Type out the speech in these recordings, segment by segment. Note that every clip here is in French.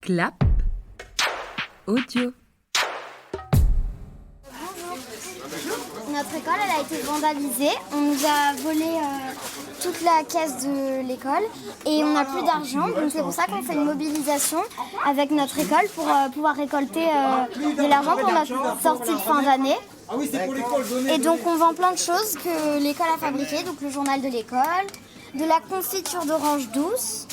Clap audio. Notre école, elle a été vandalisée. On nous a volé toute la caisse de l'école et on n'a plus d'argent. Donc c'est pour ça qu'on fait une mobilisation avec notre école pour pouvoir récolter de l'argent pour notre sortie de fin d'année. Et donc on vend plein de choses que l'école a fabriquées. Donc le journal de l'école, de la confiture d'orange douce.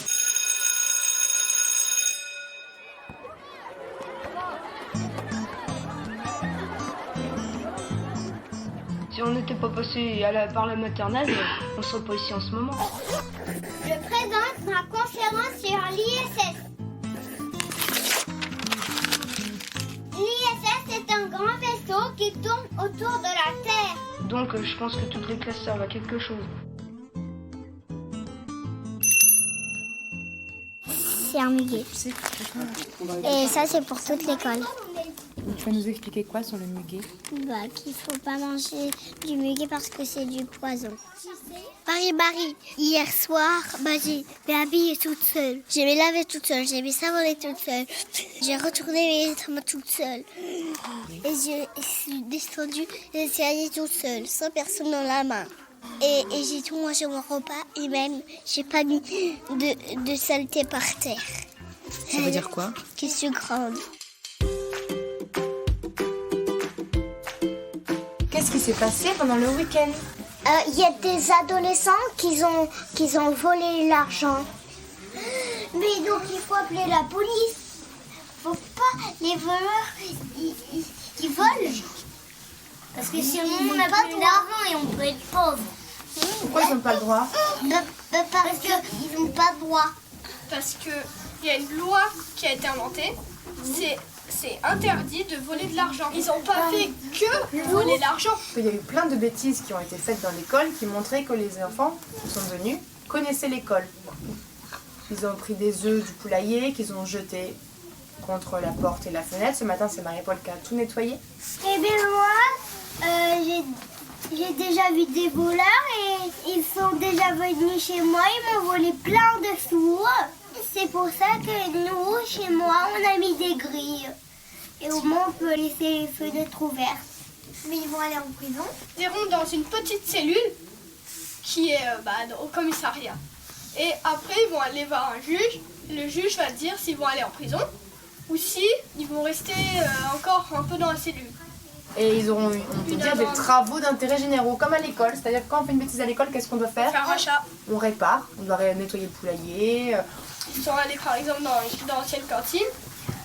Si on n'était pas passé par la maternelle, on ne serait pas ici en ce moment. Je présente ma conférence sur l'ISS. L'ISS est un grand vaisseau qui tourne autour de la Terre. Donc je pense que toutes les classes servent à quelque chose. C'est un muguet. Et ça, c'est pour toute l'école. Tu vas nous expliquer quoi sur le muguet? Qu'il faut pas manger du muguet parce que c'est du poison. Marie, hier soir, j'ai m'ai habillée toute seule. J'ai m'ai lavée toute seule, j'ai m'ai savonnée toute seule. J'ai retourné mes vêtements toute seule. Et je suis descendue les escaliers toute seule, sans personne dans la main. Et j'ai tout mangé mon repas et même j'ai pas mis de saleté par terre. Ça veut dire quoi? Que je suis grande. Qu'est-ce qui s'est passé pendant le week-end? Il y a des adolescents qui ont volé l'argent. Mais donc il faut appeler la police. Faut pas les voleurs qui volent. Parce que sinon on n'a pas d'argent et on peut être pauvre. Pourquoi ils n'ont pas le droit? Parce qu'ils n'ont pas de droit. Parce qu'il y a une loi qui a été inventée. C'est interdit de voler de l'argent. Ils n'ont pas fait que voler l'argent. Il y a eu plein de bêtises qui ont été faites dans l'école qui montraient que les enfants qui sont venus connaissaient l'école. Ils ont pris des œufs du poulailler qu'ils ont jetés contre la porte et la fenêtre. Ce matin, c'est Marie-Paul qui a tout nettoyé. Eh bien moi, j'ai déjà vu des voleurs et ils sont déjà venus chez moi. Ils m'ont volé plein de sous. C'est pour ça que nous, chez moi, on a mis des grilles. Et au moins, on peut laisser les fenêtres ouvertes. Mais ils vont aller en prison. Ils iront dans une petite cellule qui est au commissariat. Et après, ils vont aller voir un juge. Le juge va dire s'ils vont aller en prison ou si ils vont rester encore un peu dans la cellule. Et ils auront, on peut dire, des travaux d'intérêt généraux, comme à l'école. C'est-à-dire que quand on fait une bêtise à l'école, qu'est-ce qu'on doit faire? Faire un rachat. On répare, on doit nettoyer le poulailler. Ils sont allés par exemple dans l'ancienne cantine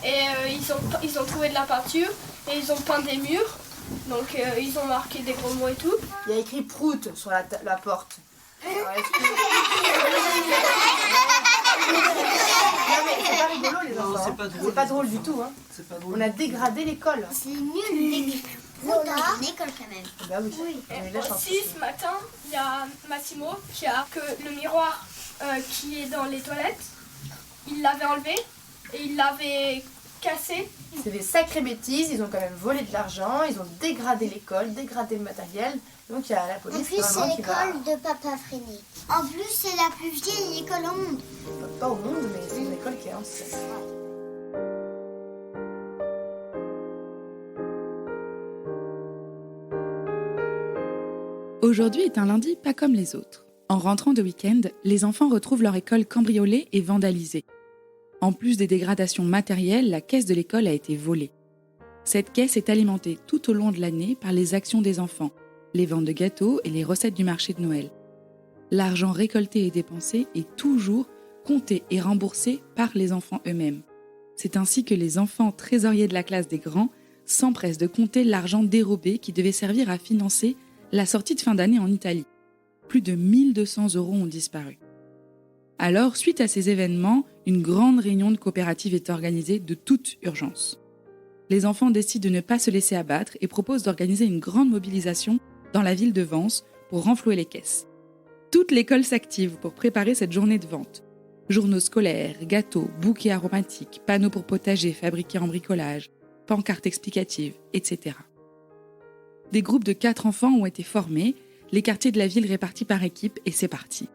et ils ont trouvé de la peinture et ils ont peint des murs. Donc ils ont marqué des gros mots et tout. Il y a écrit Prout sur la porte. Alors, non mais c'est pas rigolo les enfants. c'est pas drôle. C'est pas drôle du tout. Hein. C'est pas drôle. On a dégradé l'école. C'est nul, dans une école quand même. Bah oui. On a eu la chance. Aussi ce matin, il y a Massimo qui a que le miroir qui est dans les toilettes, il l'avait enlevé et il l'avait cassé. C'est des sacrées bêtises, ils ont quand même volé de l'argent, ils ont dégradé l'école, dégradé le matériel. Donc il y a la police En plus, c'est vraiment qui va... l'école de Papa Freinet. En plus, c'est la plus vieille école au monde. Pas au monde, mais c'est une école qui est ancienne. Aujourd'hui est un lundi pas comme les autres. En rentrant de week-end, les enfants retrouvent leur école cambriolée et vandalisée. En plus des dégradations matérielles, la caisse de l'école a été volée. Cette caisse est alimentée tout au long de l'année par les actions des enfants, les ventes de gâteaux et les recettes du marché de Noël. L'argent récolté et dépensé est toujours compté et remboursé par les enfants eux-mêmes. C'est ainsi que les enfants trésoriers de la classe des grands s'empressent de compter l'argent dérobé qui devait servir à financer la sortie de fin d'année en Italie. Plus de 1 200 € ont disparu. Alors, suite à ces événements, une grande réunion de coopérative est organisée de toute urgence. Les enfants décident de ne pas se laisser abattre et proposent d'organiser une grande mobilisation dans la ville de Vence pour renflouer les caisses. Toute l'école s'active pour préparer cette journée de vente. Journaux scolaires, gâteaux, bouquets aromatiques, panneaux pour potager fabriqués en bricolage, pancartes explicatives, etc. Des groupes de 4 enfants ont été formés, les quartiers de la ville répartis par équipe et c'est parti.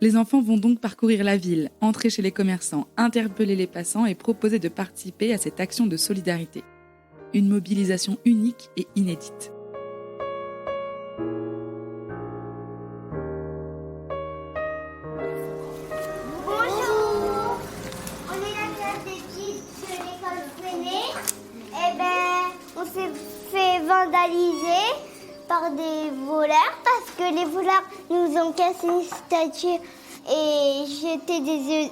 Les enfants vont donc parcourir la ville, entrer chez les commerçants, interpeller les passants et proposer de participer à cette action de solidarité. Une mobilisation unique et inédite. Bonjour, on est la classe des petits de l'école Freinet. Eh ben, on s'est fait vandaliser par des voleurs parce que les voleurs nous ont cassé une statue et jeté des œufs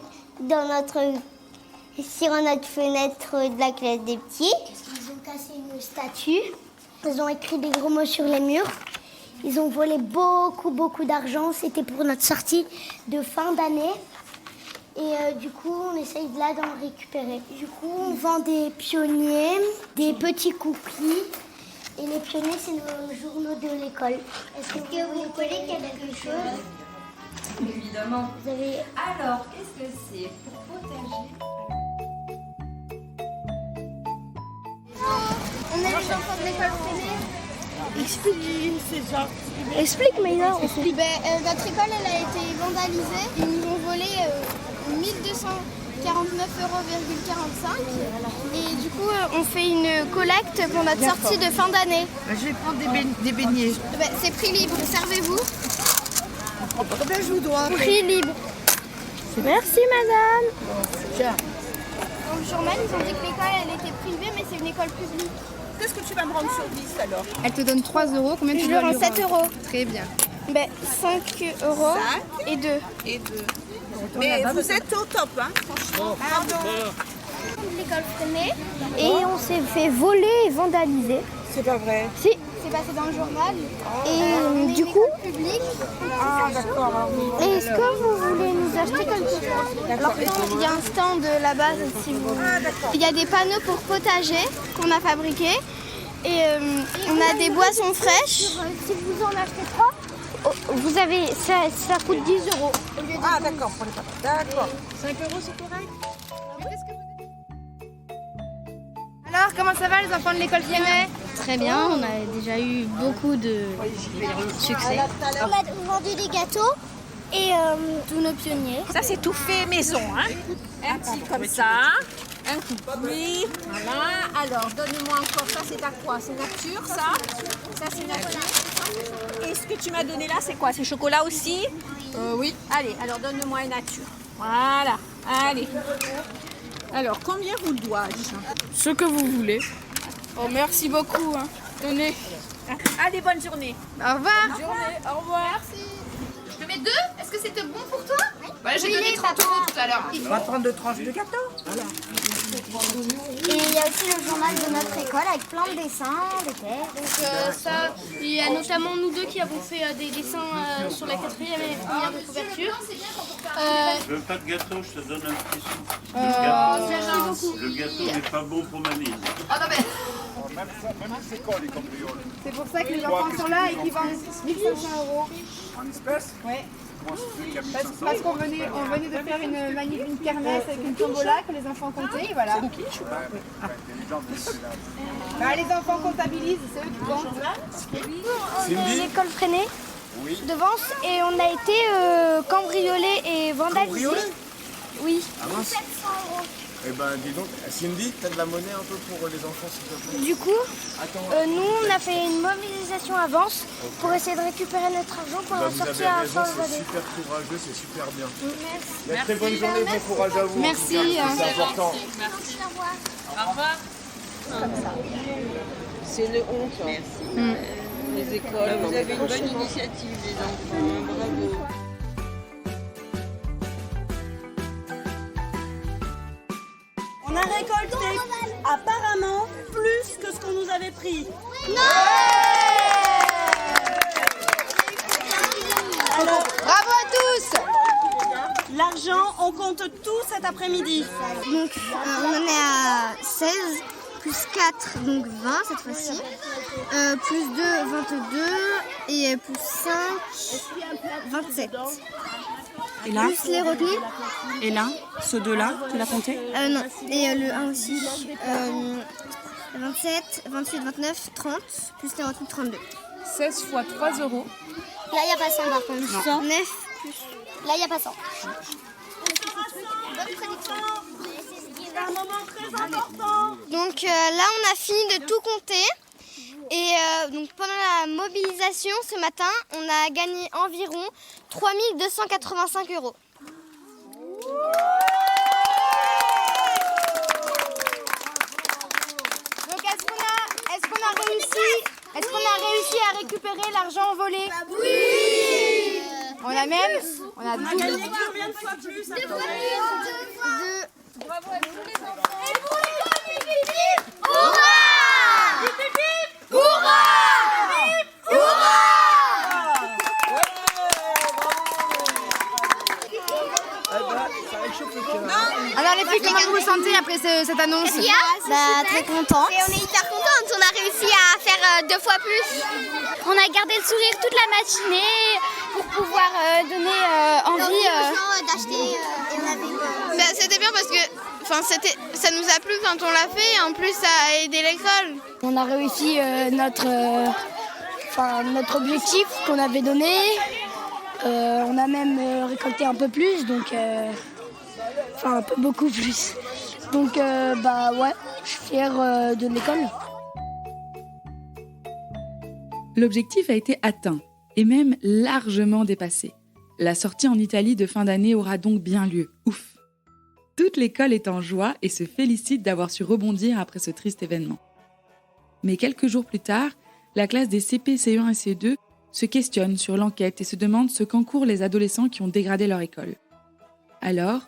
sur notre fenêtre de la classe des petits. Ils ont cassé une statue, ils ont écrit des gros mots sur les murs. Ils ont volé beaucoup d'argent. C'était pour notre sortie de fin d'année. Et du coup, on essaye de là d'en récupérer. Du coup, on vend des pionniers, des petits cookies. Et les pionniers, c'est nos journaux de l'école. Est-ce que vous voulez quelque chose? Évidemment. Vous avez... Alors, qu'est-ce que c'est pour potager? On est les enfants de l'école Freinet. Explique, mais non. Notre école, elle a été vandalisée. Ils nous ont volé 1249,45 €. Et du coup, on fait une collecte pour notre sortie de fin d'année. Je vais prendre des beignets. C'est prix libre, servez-vous. Combien je vous dois? Prix libre. Merci, madame. Dans le journal, ils ont dit que l'école, elle était privée, mais c'est une école publique. Qu'est-ce que tu vas me rendre sur 10 alors? Elle te donne 3 €. Combien tu Je dois lui rends 7 €. Très bien. 5 € et 2. Et 2. Mais vous êtes au top, hein? Franchement. L'école Freinet. Et on s'est fait voler et vandaliser. C'est pas vrai. Si. C'est passé dans le journal. Et du coup, Public. Ah d'accord. est-ce que vous voulez nous acheter quelque chose? Alors, il y a un stand là-bas. Si vous... Il y a des panneaux pour potager qu'on a fabriqués. Et on a des boissons fraîches. Si vous en achetez 3, vous avez, ça coûte 10 €. Ah d'accord, pour les papas. D'accord. 5 € c'est correct. Alors, comment ça va les enfants de l'école Freinet? Très bien, on a déjà eu beaucoup de succès. On a vendu des gâteaux et tous nos pionniers. Ça, c'est tout fait maison, hein. Un petit comme ça, un cookie, voilà. Alors, donne-moi encore, ça, c'est à quoi? C'est nature, ça? Ça, c'est nature. Et ce que tu m'as donné là, c'est quoi? C'est chocolat aussi? Oui. Allez, alors donne-moi une nature. Voilà, allez. Alors, combien vous le dois-je? Ce que vous voulez. Oh, merci beaucoup. Hein. Tenez. Allez, bonne journée. Au revoir. Bonne journée, au revoir. Je te mets 2. Est-ce que c'était bon pour toi? Voilà, j'ai donné 30 € tout à l'heure. On va prendre 2 tranches de gâteau. Voilà. Et il y a aussi le journal de notre école avec plein de dessins, des terres. Donc ça, il y a notamment nous deux qui avons fait des dessins sur la 4e et première de couverture. Je veux pas de gâteau, je te donne un petit sou. Le gâteau n'est pas bon pour ma mise. Ah non, mais... C'est pour ça que les enfants sont là et qu'ils vendent 1500 €. En espèces? Oui. Comment ça fait qu'il y a 1500 Parce qu'on venait de faire une magnifique kermesse avec une tombola que les enfants comptaient, et voilà. Bah, les enfants comptabilisent, c'est eux qui comptent. On est l'école Freinet de Vence et on a été cambriolés et vandalisés. Oui. Ah mince. 700 €. Eh ben dis donc, Cindy, t'as de la monnaie un peu pour les enfants s'il te plaît? Du coup, Attends. nous on a fait une mobilisation à Vence pour essayer de récupérer notre argent pour Bah, la vous sortie avez à raison, fin c'est d'année. super courageux, c'est super bien. Merci. Très bonne journée, bon courage à vous. Merci. C'est important. Au revoir. C'est une honte. Merci. Les écoles. Vous avez une bonne initiative, les enfants. Bravo. On a récolté apparemment plus que ce qu'on nous avait pris. Alors, Bravo à tous. l'argent, on compte tout cet après-midi. Donc on en est à 16, plus 4, donc 20 cette fois-ci. Plus 2, 22 et plus 5, 27. Et là, Plus les retenus. et là, ce deux-là, tu l'as compté? Non, et le 1 aussi. 27, 28, 29, 30, plus les retenus 32. 16 fois 3 €. Là, il n'y a pas 100 par contre. 9 plus Là, il n'y a pas ça. C'est un moment très important. Donc là, on a fini de tout compter. Et donc pendant la mobilisation ce matin, on a gagné environ 3 285 €. Donc est-ce qu'on a réussi à récupérer l'argent volé? Oui. On a gagné combien de fois plus? Bravo à tous les enfants. Alors les filles, comment vous vous sentez après cette annonce? Très contente. Et on est hyper contente, on a réussi à faire 2 fois plus. On a gardé le sourire toute la matinée pour pouvoir donner envie aux gens d'acheter. C'était bien parce que ça nous a plu quand on l'a fait et en plus ça a aidé l'école. On a réussi notre objectif qu'on avait donné. On a même récolté un peu plus, donc beaucoup plus. Donc je suis fière de l'école. L'objectif a été atteint, et même largement dépassé. La sortie en Italie de fin d'année aura donc bien lieu. Ouf! Toute l'école est en joie et se félicite d'avoir su rebondir après ce triste événement. Mais quelques jours plus tard, la classe des CP, CE1 et CE2 se questionne sur l'enquête et se demande ce qu'encourent les adolescents qui ont dégradé leur école. Alors,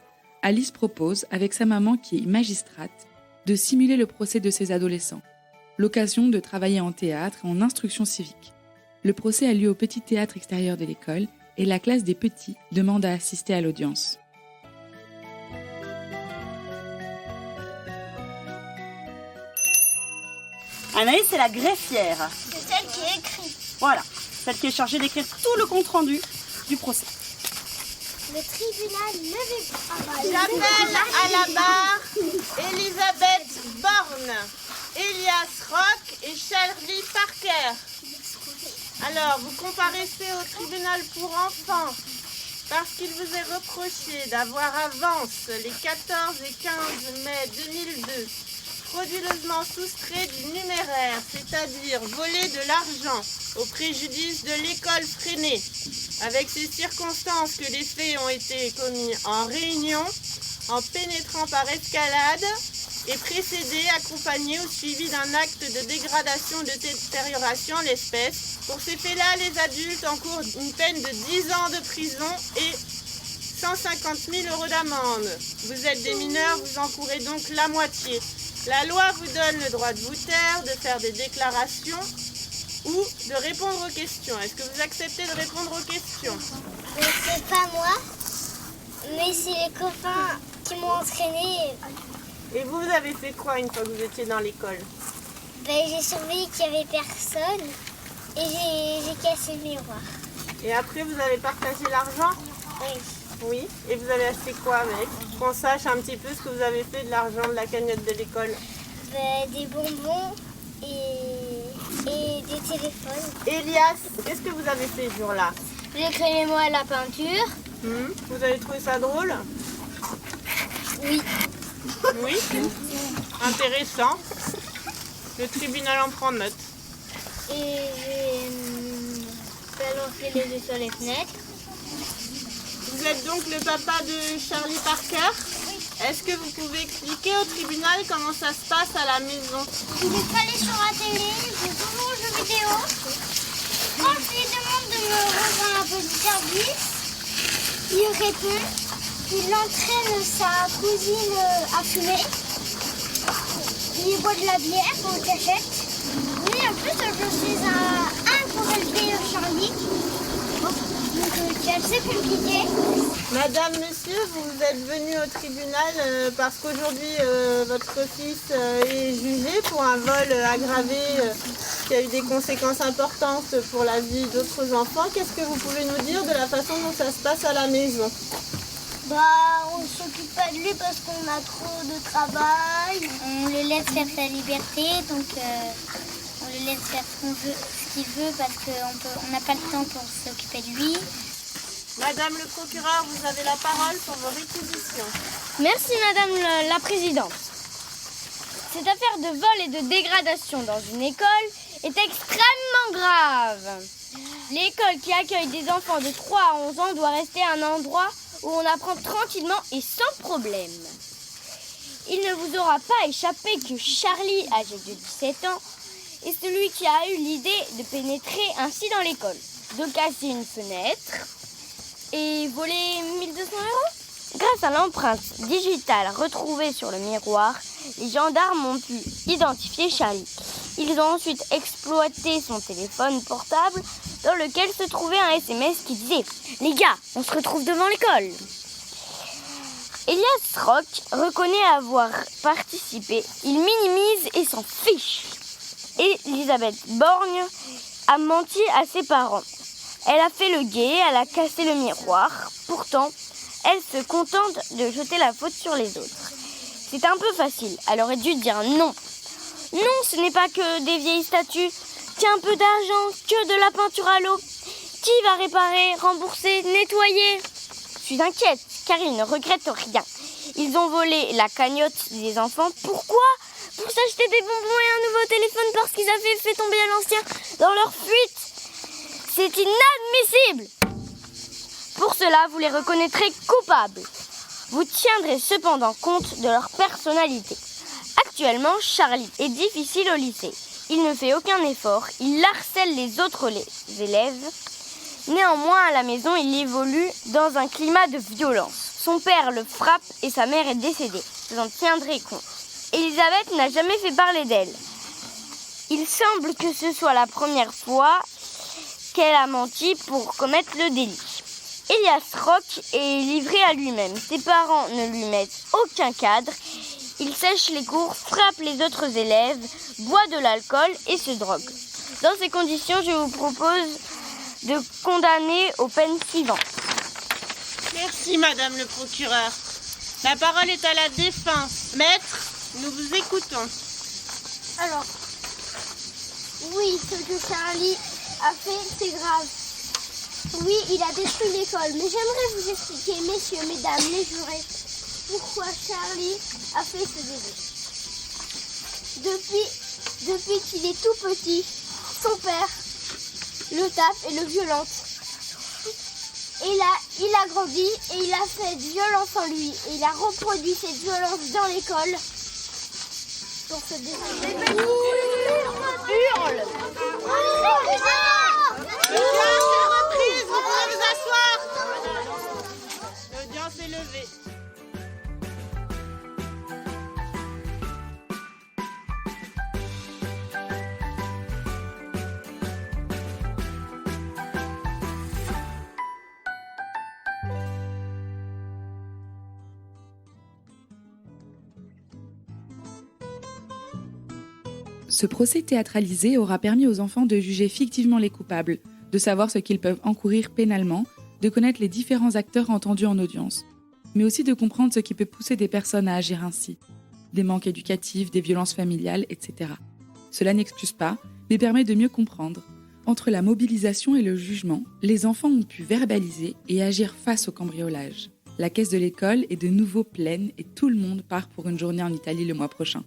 Alice propose, avec sa maman qui est magistrate, de simuler le procès de ces adolescents. L'occasion de travailler en théâtre et en instruction civique. Le procès a lieu au petit théâtre extérieur de l'école et la classe des petits demande à assister à l'audience. Anaïs, c'est la greffière. C'est celle qui écrit. Voilà, celle qui est chargée d'écrire tout le compte-rendu du procès. Le tribunal ne veut pas. J'appelle à la barre Elisabeth Borne, Elias Rock et Charlie Parker. Alors, vous comparaissez au tribunal pour enfants parce qu'il vous est reproché d'avoir avance les 14 et 15 mai 2002 frauduleusement soustrait du numéraire, c'est-à-dire volé de l'argent au préjudice de l'école Freinet, avec ces circonstances que les faits ont été commis en réunion, en pénétrant par escalade et précédé, accompagné ou suivi d'un acte de dégradation, de détérioration l'espèce. Pour ces faits-là, les adultes encourent une peine de 10 ans de prison et 150 000 € d'amende. Vous êtes des mineurs, vous encourez donc la moitié. La loi vous donne le droit de vous taire, de faire des déclarations ou de répondre aux questions. Est-ce que vous acceptez de répondre aux questions? C'est pas moi, mais c'est les copains qui m'ont entraîné. Et vous avez fait quoi une fois que vous étiez dans l'école? J'ai surveillé qu'il n'y avait personne et j'ai cassé le miroir. Et après, vous avez partagé l'argent? Oui. Oui. Et vous avez acheté quoi avec? Qu'on sache un petit peu ce que vous avez fait de l'argent de la cagnotte de l'école. Des bonbons et des téléphones. Elias, qu'est-ce que vous avez fait ce jour-là? J'ai créé les mots à la peinture. Vous avez trouvé ça drôle? Oui. Oui. Intéressant. Le tribunal en prend note. Et j'ai balancé les œufs sur les fenêtres. Vous êtes donc le papa de Charlie Parker? Oui. Est-ce que vous pouvez expliquer au tribunal comment ça se passe à la maison? Je vais pas aller sur la télé, je joue aux jeux vidéo. Quand je lui demande de me rejoindre un petit service, il répond. Il entraîne sa cousine à fumer. Il boit de la bière en cachette. Mais en plus, je suis un pour élever Charlie. Donc c'est assez compliqué. Madame, monsieur, vous êtes venu au tribunal parce qu'aujourd'hui votre fils est jugé pour un vol aggravé qui a eu des conséquences importantes pour la vie d'autres enfants. Qu'est-ce que vous pouvez nous dire de la façon dont ça se passe à la maison? On ne s'occupe pas de lui parce qu'on a trop de travail. On le laisse faire sa liberté, donc on le laisse faire ce qu'il veut parce qu'on n'a pas le temps pour s'occuper de lui. Madame le procureur, vous avez la parole pour vos réquisitions. Merci Madame la Présidente. Cette affaire de vol et de dégradation dans une école est extrêmement grave. L'école qui accueille des enfants de 3 à 11 ans doit rester un endroit où on apprend tranquillement et sans problème. Il ne vous aura pas échappé que Charlie, âgé de 17 ans, est celui qui a eu l'idée de pénétrer ainsi dans l'école, de casser une fenêtre et voler 1 200 €. Grâce à l'empreinte digitale retrouvée sur le miroir, les gendarmes ont pu identifier Charlie. Ils ont ensuite exploité son téléphone portable dans lequel se trouvait un SMS qui disait « Les gars, on se retrouve devant l'école !» Elias Rock reconnaît avoir participé. Il minimise et s'en fiche. Elisabeth Borgne a menti à ses parents. Elle a fait le guet, elle a cassé le miroir. Pourtant, elle se contente de jeter la faute sur les autres. C'est un peu facile, elle aurait dû dire non. Non, ce n'est pas que des vieilles statues, qu'un peu d'argent, que de la peinture à l'eau. Qui va réparer, rembourser, nettoyer ? Je suis inquiète, car ils ne regrettent rien. Ils ont volé la cagnotte des enfants. Pourquoi ? Pour s'acheter des bonbons et un nouveau téléphone parce qu'ils avaient fait tomber l'ancien dans leur fuite. C'est inadmissible. Pour cela, vous les reconnaîtrez coupables. Vous tiendrez cependant compte de leur personnalité. Actuellement, Charlie est difficile au lycée. Il ne fait aucun effort, il harcèle les autres élèves. Néanmoins, à la maison, il évolue dans un climat de violence. Son père le frappe et sa mère est décédée. Vous en tiendrez compte. Elisabeth n'a jamais fait parler d'elle. Il semble que ce soit la première fois qu'elle a menti pour commettre le délit. Elias Rock est livré à lui-même. Ses parents ne lui mettent aucun cadre. Il sèche les cours, frappe les autres élèves, boit de l'alcool et se drogue. Dans ces conditions, je vous propose de condamner aux peines suivantes. Merci Madame le procureur. La parole est à la défense. Maître, nous vous écoutons. Alors, oui, ce que Charlie a fait, c'est grave. Oui, il a détruit l'école, mais j'aimerais vous expliquer, messieurs, mesdames, les jurés, pourquoi Charlie a fait ce délit. Depuis qu'il est tout petit, son père le tape et le violente. Et là, il a grandi et il a fait de violence en lui. Et il a reproduit cette violence dans l'école pour se défendre. Hurle! Reprise, vous pouvez vous asseoir. L'audience est levée. Ce procès théâtralisé aura permis aux enfants de juger fictivement les coupables, de savoir ce qu'ils peuvent encourir pénalement, de connaître les différents acteurs entendus en audience, mais aussi de comprendre ce qui peut pousser des personnes à agir ainsi, des manques éducatifs, des violences familiales, etc. Cela n'excuse pas, mais permet de mieux comprendre. Entre la mobilisation et le jugement, les enfants ont pu verbaliser et agir face au cambriolage. La caisse de l'école est de nouveau pleine et tout le monde part pour une journée en Italie le mois prochain.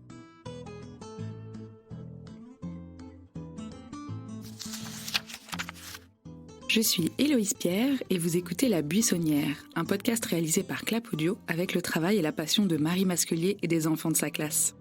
Je suis Héloïse Pierre et vous écoutez La Buissonnière, un podcast réalisé par Clap Audio avec le travail et la passion de Marie Masculier et des enfants de sa classe.